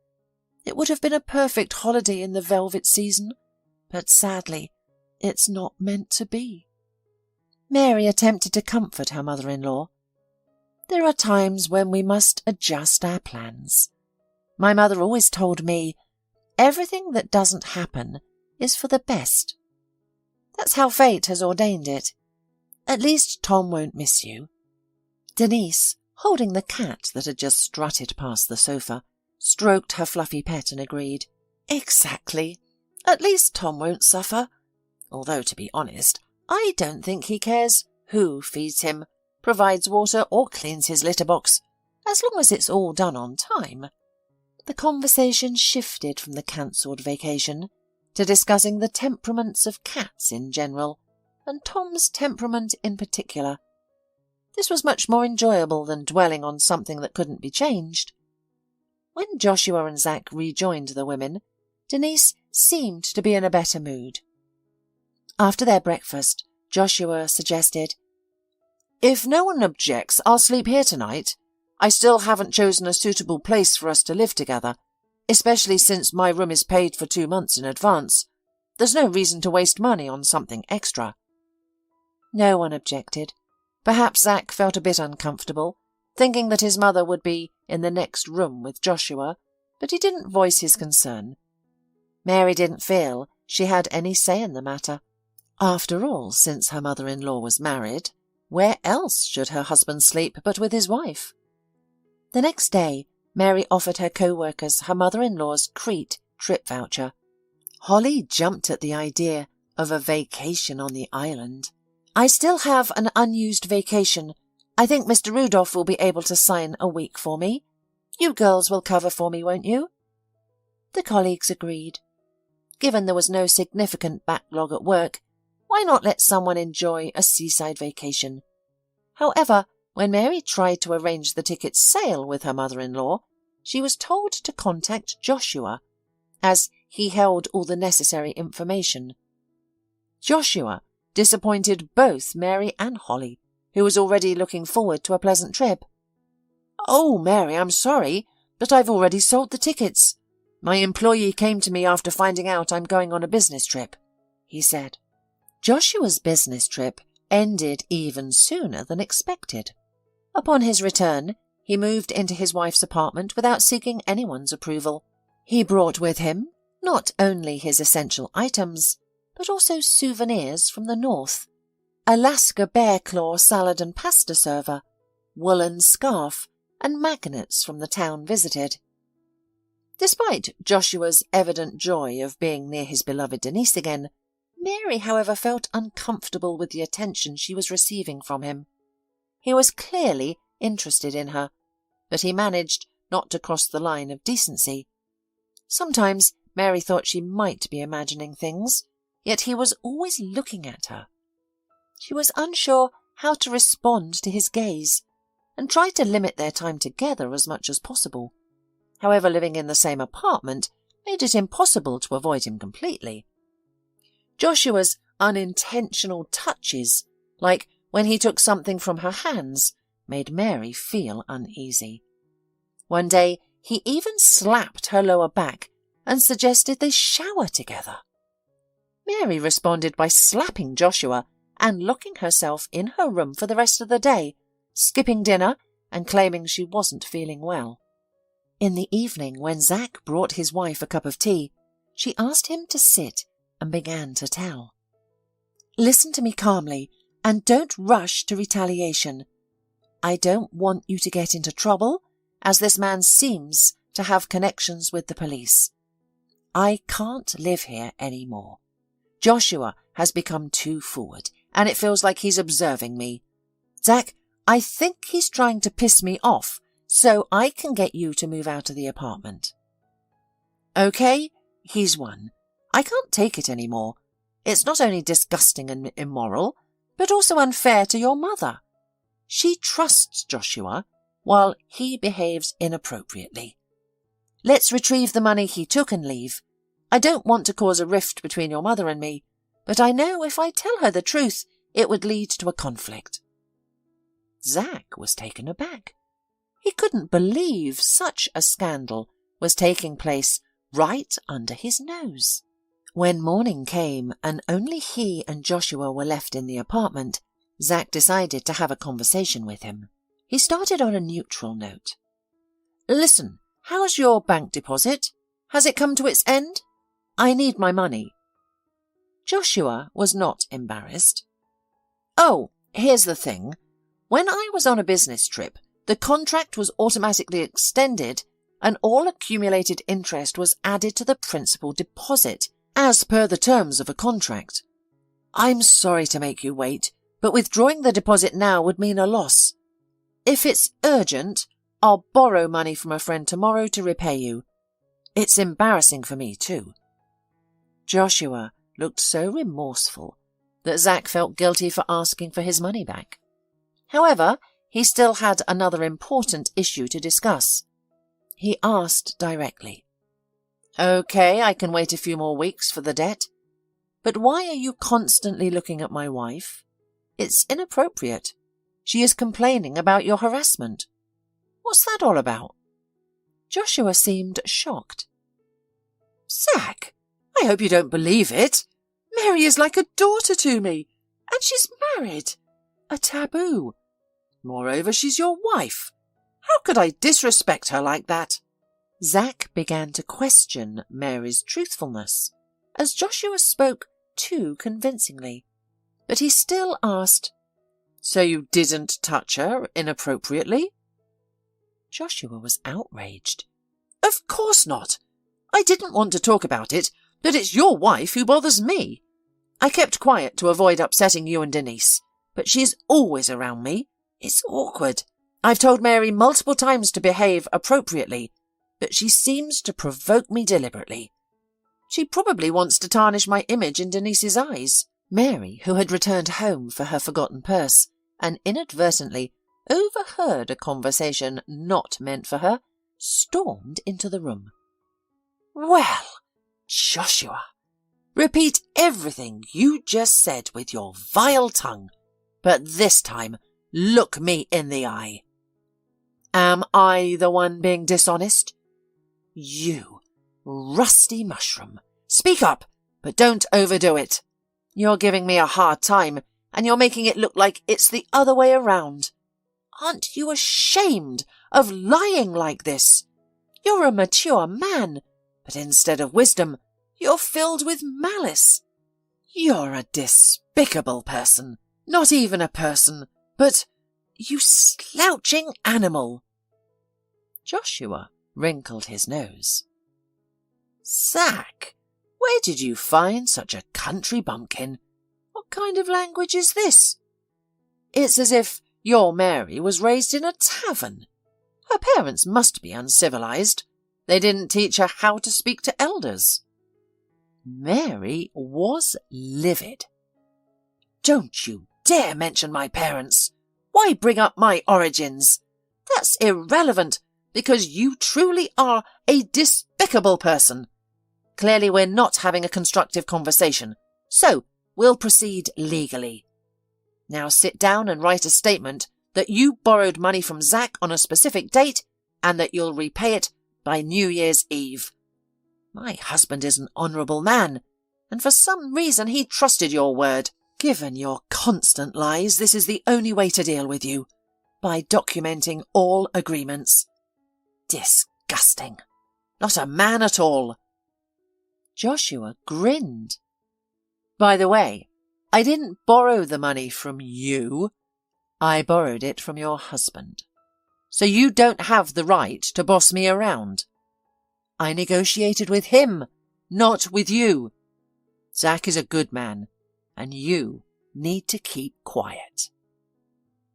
It would have been a perfect holiday in the velvet season, but sadly, it's not meant to be." Mary attempted to comfort her mother-in-law. "There are times when we must adjust our plans. My mother always told me, everything that doesn't happen is for the best. That's how fate has ordained it. At least Tom won't miss you." Denise, holding the cat that had just strutted past the sofa, stroked her fluffy pet and agreed. "Exactly. At least Tom won't suffer. Although, to be honest, I don't think he cares who feeds him, provides water or cleans his litter box, as long as it's all done on time." The conversation shifted from the cancelled vacation to discussing the temperaments of cats in general, and Tom's temperament in particular. This was much more enjoyable than dwelling on something that couldn't be changed. When Joshua and Zack rejoined the women, Denise seemed to be in a better mood. After their breakfast, Joshua suggested, "If no one objects, I'll sleep here tonight. I still haven't chosen a suitable place for us to live together, especially since my room is paid for 2 months in advance. There's no reason to waste money on something extra." No one objected. Perhaps Zack felt a bit uncomfortable, thinking that his mother would be in the next room with Joshua, but he didn't voice his concern. Mary didn't feel she had any say in the matter. After all, since her mother-in-law was married, where else should her husband sleep but with his wife? The next day, Mary offered her co-workers her mother-in-law's Crete trip voucher. Holly jumped at the idea of a vacation on the island. "I still have an unused vacation. I think Mr. Rudolph will be able to sign a week for me. You girls will cover for me, won't you?" The colleagues agreed. Given there was no significant backlog at work, why not let someone enjoy a seaside vacation? However, when Mary tried to arrange the ticket sale with her mother-in-law, she was told to contact Joshua, as he held all the necessary information. Joshua disappointed both Mary and Holly, who was already looking forward to a pleasant trip. "Oh, Mary, I'm sorry, but I've already sold the tickets. My employee came to me after finding out I'm going on a business trip," he said. Joshua's business trip ended even sooner than expected. Upon his return, he moved into his wife's apartment without seeking anyone's approval. He brought with him not only his essential items, but also souvenirs from the north: Alaska bear claw salad and pasta server, woolen scarf, and magnets from the town visited. Despite Joshua's evident joy of being near his beloved Denise again, Mary, however, felt uncomfortable with the attention she was receiving from him. He was clearly interested in her, but he managed not to cross the line of decency. Sometimes Mary thought she might be imagining things, yet he was always looking at her. She was unsure how to respond to his gaze, and tried to limit their time together as much as possible. However, living in the same apartment made it impossible to avoid him completely. Joshua's unintentional touches, like when he took something from her hands, made Mary feel uneasy. One day he even slapped her lower back and suggested they shower together. Mary responded by slapping Joshua and locking herself in her room for the rest of the day, skipping dinner and claiming she wasn't feeling well. In the evening, when Zack brought his wife a cup of tea, she asked him to sit and began to tell. "Listen to me calmly and don't rush to retaliation. I don't want you to get into trouble, as this man seems to have connections with the police. I can't live here anymore. Joshua has become too forward, and it feels like he's observing me. Zack, I think he's trying to piss me off so I can get you to move out of the apartment." "Okay, he's won. I can't take it anymore. It's not only disgusting and immoral, but also unfair to your mother. She trusts Joshua, while he behaves inappropriately. Let's retrieve the money he took and leave. I don't want to cause a rift between your mother and me, but I know if I tell her the truth, it would lead to a conflict." Zack was taken aback. He couldn't believe such a scandal was taking place right under his nose. When morning came and only he and Joshua were left in the apartment, Zack decided to have a conversation with him. He started on a neutral note. "Listen, how's your bank deposit? Has it come to its end? I need my money." Joshua was not embarrassed. "Oh, here's the thing. When I was on a business trip, the contract was automatically extended and all accumulated interest was added to the principal deposit, as per the terms of a contract. I'm sorry to make you wait, but withdrawing the deposit now would mean a loss. If it's urgent, I'll borrow money from a friend tomorrow to repay you. It's embarrassing for me too." Joshua looked so remorseful that Zack felt guilty for asking for his money back. However, he still had another important issue to discuss. He asked directly, "Okay, I can wait a few more weeks for the debt. But why are you constantly looking at my wife? It's inappropriate. She is complaining about your harassment. What's that all about?" Joshua seemed shocked. "Zack, I hope you don't believe it. Mary is like a daughter to me, and she's married. A taboo. Moreover, she's your wife. How could I disrespect her like that?" Zack began to question Mary's truthfulness, as Joshua spoke too convincingly. But he still asked, "So you didn't touch her inappropriately?" Joshua was outraged. "Of course not. I didn't want to talk about it, but it's your wife who bothers me. I kept quiet to avoid upsetting you and Denise, but she's always around me. It's awkward. I've told Mary multiple times to behave appropriately, but she seems to provoke me deliberately. She probably wants to tarnish my image in Denise's eyes." Mary, who had returned home for her forgotten purse and inadvertently overheard a conversation not meant for her, stormed into the room. "Well, Joshua, repeat everything you just said with your vile tongue, but this time look me in the eye. Am I the one being dishonest? You rusty mushroom. Speak up, but don't overdo it. You're giving me a hard time, and you're making it look like it's the other way around. Aren't you ashamed of lying like this? You're a mature man, but instead of wisdom, you're filled with malice. You're a despicable person. Not even a person, but you slouching animal." Joshua wrinkled his nose. "Zack, where did you find such a country bumpkin? What kind of language is this? It's as if your Mary was raised in a tavern. Her parents must be uncivilized. They didn't teach her how to speak to elders." Mary was livid. "Don't you dare mention my parents. Why bring up my origins? That's irrelevant, because you truly are a despicable person. Clearly we're not having a constructive conversation, so we'll proceed legally. Now sit down and write a statement that you borrowed money from Zack on a specific date and that you'll repay it by New Year's Eve. My husband is an honourable man, and for some reason he trusted your word. Given your constant lies, this is the only way to deal with you, by documenting all agreements. Disgusting. Not a man at all." Joshua grinned. "By the way, I didn't borrow the money from you. I borrowed it from your husband. So you don't have the right to boss me around. I negotiated with him, not with you. Zack is a good man, and you need to keep quiet."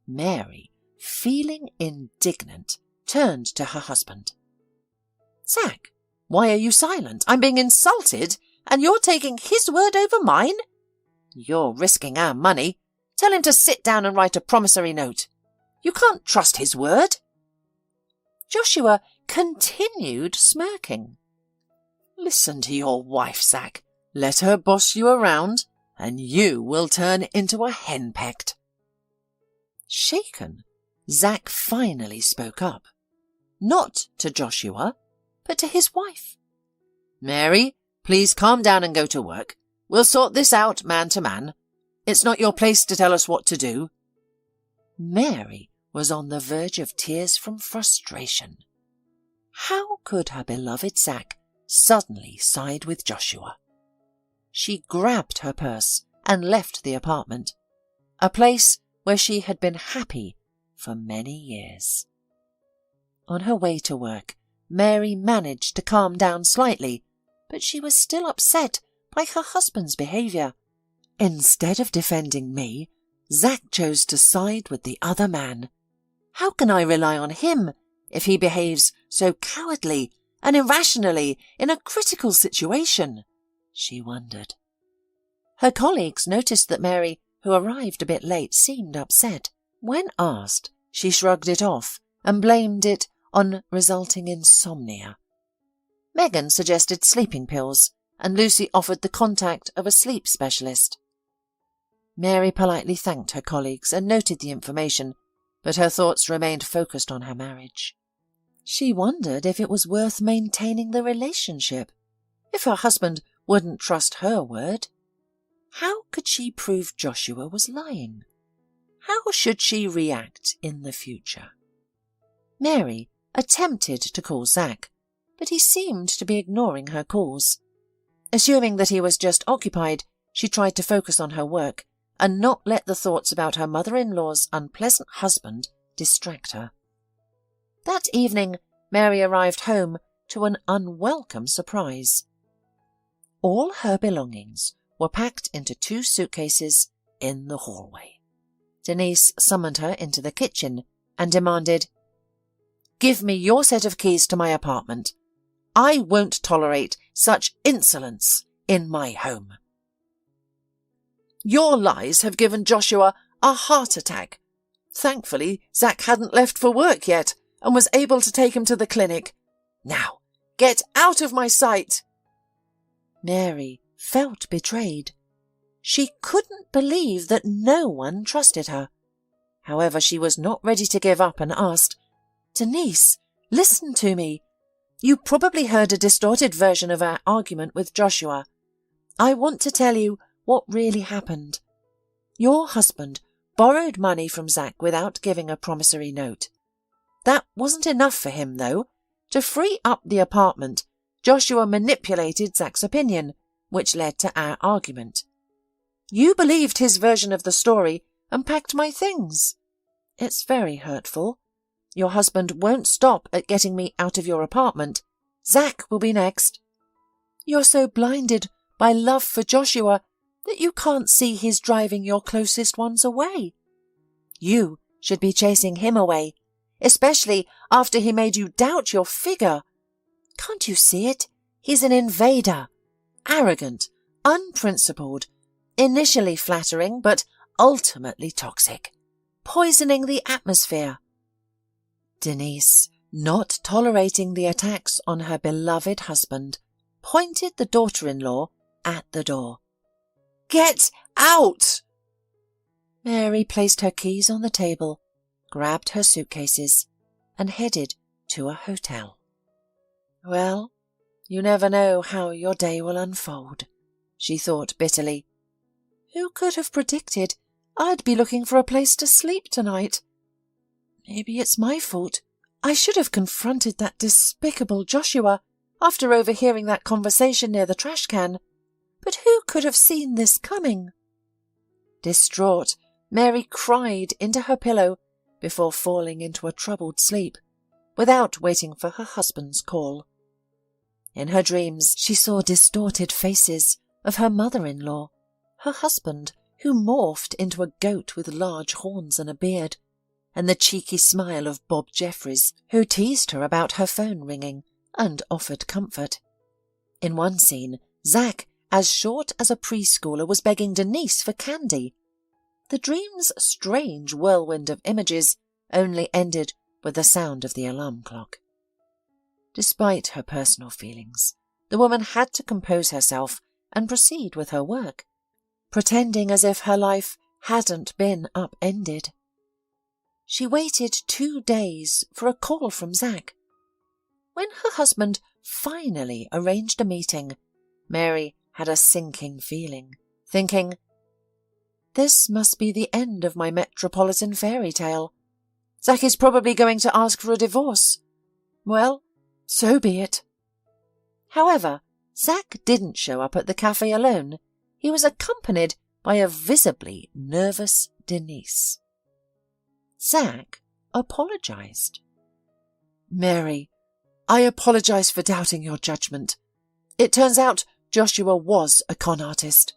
Mary, feeling indignant, turned to her husband. "Zack, why are you silent? I'm being insulted, and you're taking his word over mine? You're risking our money. Tell him to sit down and write a promissory note. You can't trust his word." Joshua continued smirking. "Listen to your wife, Zack. Let her boss you around, and you will turn into a henpecked." Shaken, Zack finally spoke up. Not to Joshua, but to his wife. "Mary, please calm down and go to work. We'll sort this out man to man. It's not your place to tell us what to do." Mary was on the verge of tears from frustration. How could her beloved Zack suddenly side with Joshua? She grabbed her purse and left the apartment, a place where she had been happy for many years. On her way to work, Mary managed to calm down slightly, but she was still upset by her husband's behaviour. Instead of defending me, Zack chose to side with the other man. How can I rely on him if he behaves so cowardly and irrationally in a critical situation? She wondered. Her colleagues noticed that Mary, who arrived a bit late, seemed upset. When asked, she shrugged it off and blamed it on resulting insomnia. Megan suggested sleeping pills, and Lucy offered the contact of a sleep specialist. Mary politely thanked her colleagues and noted the information, but her thoughts remained focused on her marriage. She wondered if it was worth maintaining the relationship, if her husband wouldn't trust her word. How could she prove Joshua was lying? How should she react in the future? Mary attempted to call Zack, but he seemed to be ignoring her calls. Assuming that he was just occupied, she tried to focus on her work and not let the thoughts about her mother-in-law's unpleasant husband distract her. That evening, Mary arrived home to an unwelcome surprise. All her belongings were packed into 2 suitcases in the hallway. Denise summoned her into the kitchen and demanded, "Give me your set of keys to my apartment. I won't tolerate such insolence in my home. Your lies have given Joshua a heart attack. Thankfully, Zack hadn't left for work yet and was able to take him to the clinic. Now, get out of my sight." Mary felt betrayed. She couldn't believe that no one trusted her. However, she was not ready to give up and asked, "Denise, listen to me. You probably heard a distorted version of our argument with Joshua. I want to tell you what really happened. Your husband borrowed money from Zack without giving a promissory note. That wasn't enough for him, though. To free up the apartment, Joshua manipulated Zack's opinion, which led to our argument. You believed his version of the story and packed my things. It's very hurtful. Your husband won't stop at getting me out of your apartment. Zack will be next. You're so blinded by love for Joshua that you can't see he's driving your closest ones away. You should be chasing him away, especially after he made you doubt your figure. Can't you see it? He's an invader, arrogant, unprincipled, initially flattering but ultimately toxic, poisoning the atmosphere." Denise, not tolerating the attacks on her beloved husband, pointed the daughter-in-law at the door. "Get out!" Mary placed her keys on the table, grabbed her suitcases, and headed to a hotel. Well, you never know how your day will unfold, she thought bitterly. Who could have predicted I'd be looking for a place to sleep tonight? Maybe it's my fault. I should have confronted that despicable Joshua after overhearing that conversation near the trash can. But who could have seen this coming? Distraught, Mary cried into her pillow before falling into a troubled sleep, without waiting for her husband's call. In her dreams, she saw distorted faces of her mother-in-law, her husband, who morphed into a goat with large horns and a beard, and the cheeky smile of Bob Jeffries, who teased her about her phone ringing and offered comfort. In one scene, Zack, as short as a preschooler, was begging Denise for candy. The dream's strange whirlwind of images only ended with the sound of the alarm clock. Despite her personal feelings, the woman had to compose herself and proceed with her work, pretending as if her life hadn't been upended. She waited 2 days for a call from Zack. When her husband finally arranged a meeting, Mary had a sinking feeling, thinking, "This must be the end of my metropolitan fairy tale. Zack is probably going to ask for a divorce. Well, so be it." However, Zack didn't show up at the cafe alone. He was accompanied by a visibly nervous Denise. Zack apologized. "Mary, I apologize for doubting your judgment. It turns out Joshua was a con artist.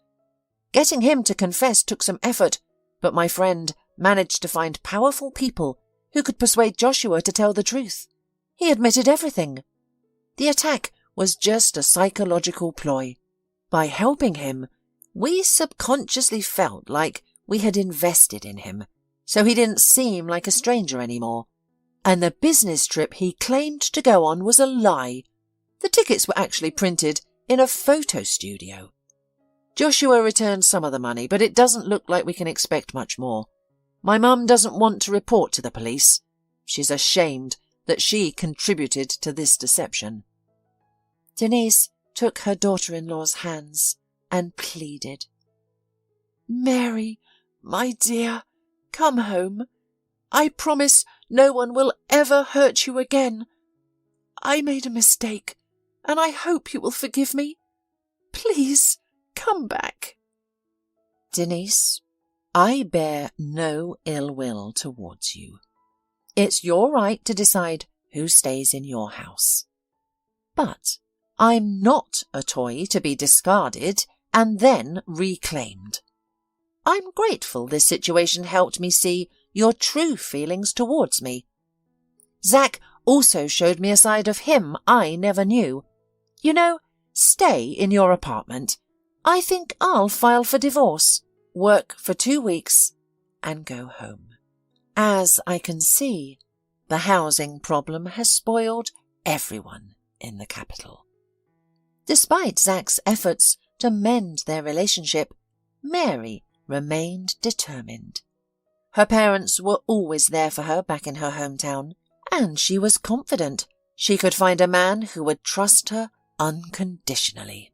Getting him to confess took some effort, but my friend managed to find powerful people who could persuade Joshua to tell the truth. He admitted everything. The attack was just a psychological ploy. By helping him, we subconsciously felt like we had invested in him, so he didn't seem like a stranger anymore. And the business trip he claimed to go on was a lie. The tickets were actually printed in a photo studio. Joshua returned some of the money, but it doesn't look like we can expect much more. My mum doesn't want to report to the police. She's ashamed that she contributed to this deception." Denise took her daughter-in-law's hands and pleaded. "Mary, my dear, come home. I promise no one will ever hurt you again. I made a mistake, and I hope you will forgive me. Please, come back." "Denise, I bear no ill will towards you. It's your right to decide who stays in your house. But I'm not a toy to be discarded and then reclaimed. I'm grateful this situation helped me see your true feelings towards me. Zack also showed me a side of him I never knew. You know, stay in your apartment. I think I'll file for divorce, work for 2 weeks, and go home. As I can see, the housing problem has spoiled everyone in the capital." Despite Zack's efforts to mend their relationship, Mary remained determined. Her parents were always there for her back in her hometown, and she was confident she could find a man who would trust her unconditionally.